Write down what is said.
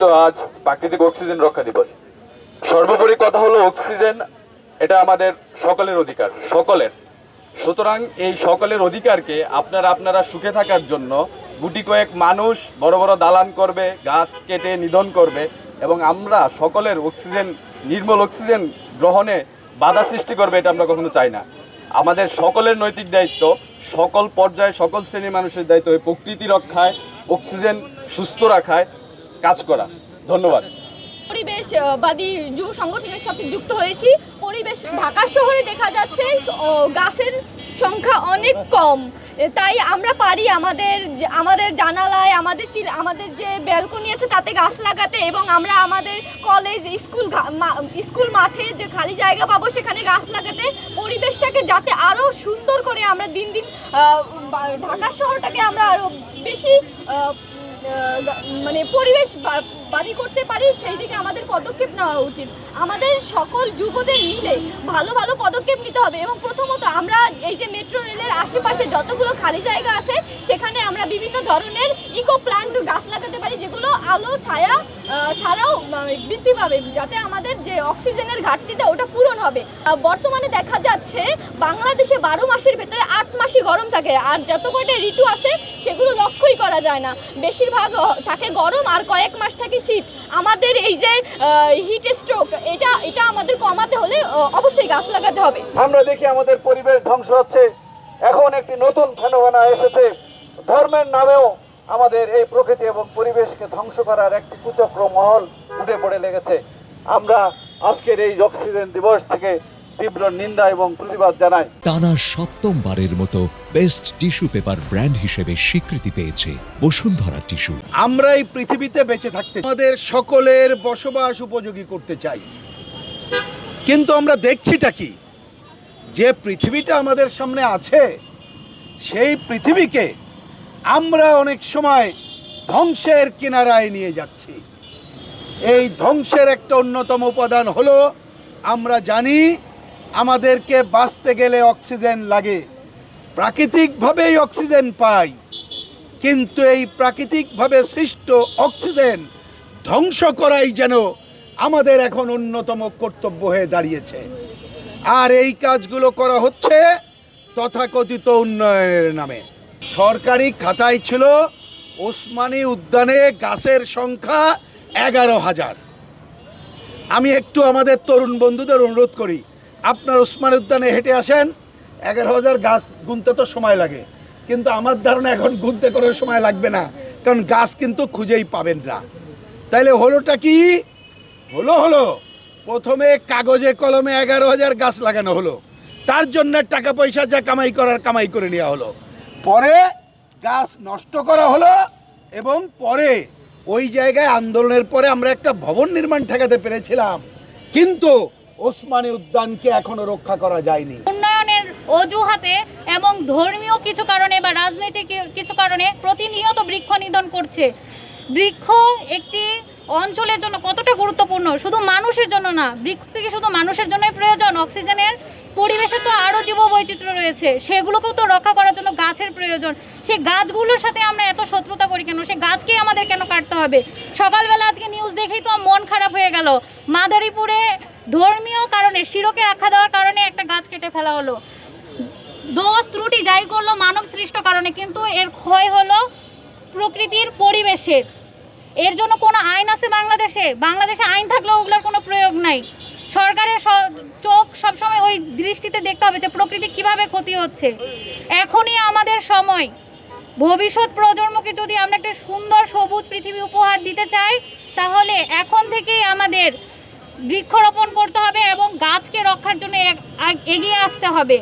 তো আজ প্রাকৃতিক অক্সিজেন রক্ষা দিবস। সর্বোপরি কথা হলো অক্সিজেন এটা আমাদের সকলের অধিকার, সকলের। সুতরাং এই সকলের অধিকারকে আপনারা সুখে থাকার জন্য গুটি কয়েক মানুষ বড় বড় দালান করবে, গাছ কেটে নিধন করবে এবং আমরা সকলের অক্সিজেন, নির্মল অক্সিজেন গ্রহণে বাধা সৃষ্টি করবে, এটা আমরা কখনো চাই না। আমাদের সকলের নৈতিক দায়িত্ব, সকল পর্যায়ে সকল শ্রেণীর মানুষের দায়িত্ব এই প্রকৃতি রক্ষায়, অক্সিজেন সুস্থ রাখায় কাজ করা। ধন্যবাদ। পরিবেশবাদী যুব সংগঠনের সাথে যুক্ত হয়েছি। পরিবেশ ঢাকা শহরে দেখা যাচ্ছে গাছের সংখ্যা অনেক কম, তাই আমরা পারি আমাদের জানালায়, আমাদের যে ব্যালকনি আছে তাতে গাছ লাগাতে, এবং আমরা আমাদের কলেজ স্কুল মাঠে যে খালি জায়গা পাবো সেখানে গাছ লাগাতে, পরিবেশটাকে যাতে আরও সুন্দর করে আমরা দিন দিন ঢাকা শহরটাকে আমরা আরও বেশি পরিবেশ বাড়ি করতে পারি, সেই দিকে আমাদের পদক্ষেপ নেওয়া উচিত। আমাদের সকল যুবদের মিলে ভালো ভালো পদক্ষেপ নিতে হবে এবং প্রথমত আমরা এই যে মেট্রো রেলের আশেপাশে যতগুলো খালি জায়গা আছে সেখানে আমরা বিভিন্ন ধরনের ইকো প্ল্যান্ট গাছ লাগাতে পারি, যেগুলো আলো ছায়া ছাড়াও বৃদ্ধি পাবে, যাতে আমাদের যে অক্সিজেনের ঘাটতিটা ওটা পূরণ হবে। বর্তমানে দেখা যাচ্ছে বাংলাদেশে 12 মাসের ভেতরে 8 মাসই গরম থাকে, আর যত কয়টা ঋতু আছে সেগুলো লক্ষ্যই করা যায় না। বেশিরভাগ থাকে গরম আর কয়েক মাস থাকে শীত। আমাদের এই যে হিট স্ট্রোক এটা আমাদের কমাতে হলে অবশ্যই গাছ লাগাতে হবে। আমরা দেখি আমাদের পরিবেশ ধ্বংস হচ্ছে। এখন একটি নতুন ফেনোমেনা এসেছে, ধর্মের নামেও আমাদের এই প্রকৃতি এবং পরিবেশকে ধ্বংস করার একটি কুচক্র মহল উঠে পড়ে লেগেছে। আমরা আজকের এই অক্সিজেন দিবস থেকে তীব্র নিন্দা এবং প্রতিবাদ জানাই। টানা সপ্তমবারের মতো বেস্ট টিস্যু পেপার ব্র্যান্ড হিসেবে স্বীকৃতি পেয়েছে বসুন্ধরা টিস্যু। আমরা এই পৃথিবীতে বেঁচে থাকতে আমাদের সকলের বসবাস উপযোগী করতে চাই, কিন্তু আমরা দেখছিটা কি, যে পৃথিবীটা আমাদের সামনে আছে সেই পৃথিবীকে আমরা অনেক সময় ধ্বংসের কিনারায় নিয়ে যাচ্ছি। এই ধ্বংসের একটা অন্যতম উপাদান হলো আমরা জানি আমাদেরকে বাঁচতে গেলে অক্সিজেন লাগে, প্রাকৃতিকভাবেই অক্সিজেন পাই, কিন্তু এই প্রাকৃতিকভাবে সৃষ্ট অক্সিজেন ধ্বংস করাই যেন আমাদের এখন অন্যতম কর্তব্য হয়ে দাঁড়িয়েছে। আর এই কাজগুলো করা হচ্ছে তথাকথিত উন্নয়নের নামে। সরকারি খাতায় ছিল ওসমানী উদ্যানে গাছের সংখ্যা 11,000। আমি একটু আমাদের তরুণ বন্ধুদের অনুরোধ করি, আপনার ওসমানী উদ্যানে হেঁটে আসেন, 11,000 গাছ গুনতে তো সময় লাগে, কিন্তু আমার ধারণা এখন গুনতে কোনো সময় লাগবে না, কারণ গাছ কিন্তু খুঁজেই পাবেন না। তাইলে হলোটা কি হলো প্রথমে কাগজে কলমে 11,000 গাছ লাগানো হলো, তার জন্য টাকা পয়সা যা কামাই করে নেওয়া হলো, পরে গাছ নষ্ট করা হলো, এবং পরে ওই জায়গায় আন্দোলনের পরে আমরা একটা ভবন নির্মাণ ঠেকাতে পেরেছিলাম, কিন্তু ওসমানী উদ্যানকে এখনো রক্ষা করা যায়নি। উন্নয়নের অজুহাতে এবং ধর্মীয় কিছু কারণে বা রাজনৈতিক কিছু কারণে প্রতিনিয়ত বৃক্ষ নিধন করছে। বৃক্ষ একটি অঞ্চলের জন্য কতটা গুরুত্বপূর্ণ, শুধু মানুষের জন্য না, বৃক্ষ কি শুধু মানুষের জন্যই প্রয়োজন? অক্সিজেনের পরিবেশে তো আরও জীববৈচিত্র্য রয়েছে, সেগুলোকেও তো রক্ষা করার জন্য গাছের প্রয়োজন। সেই গাছগুলোর সাথে আমরা এত শত্রুতা করি কেন? সেই গাছকেই আমাদের কেন কাটতে হবে? সকালবেলা আজকে নিউজ দেখেই তো মন খারাপ হয়ে গেল, মাদারীপুরে ধর্মীয় কারণে শিরকে রাখা দেওয়ার কারণে একটা গাছ কেটে ফেলা হলো। দোষ ত্রুটি যাই করলো মানব সৃষ্ট কারণে, কিন্তু এর ক্ষয় হলো প্রকৃতির পরিবেশের। এর জন্য কোনো আইন আছে বাংলাদেশে আইন থাকলেও ওগুলোর কোনো প্রয়োগ নাই। সরকারের চোখ সবসময় ওই দৃষ্টিতে দেখতে হবে যে প্রকৃতি কিভাবে ক্ষতি হচ্ছে। এখনই আমাদের সময়, ভবিষ্যৎ প্রজন্মকে যদি আমরা একটা সুন্দর সবুজ পৃথিবী উপহার দিতে চাই, তাহলে এখন থেকেই আমাদের বৃক্ষরোপণ করতে হবে এবং গাছকে রক্ষার জন্য এগিয়ে আসতে হবে।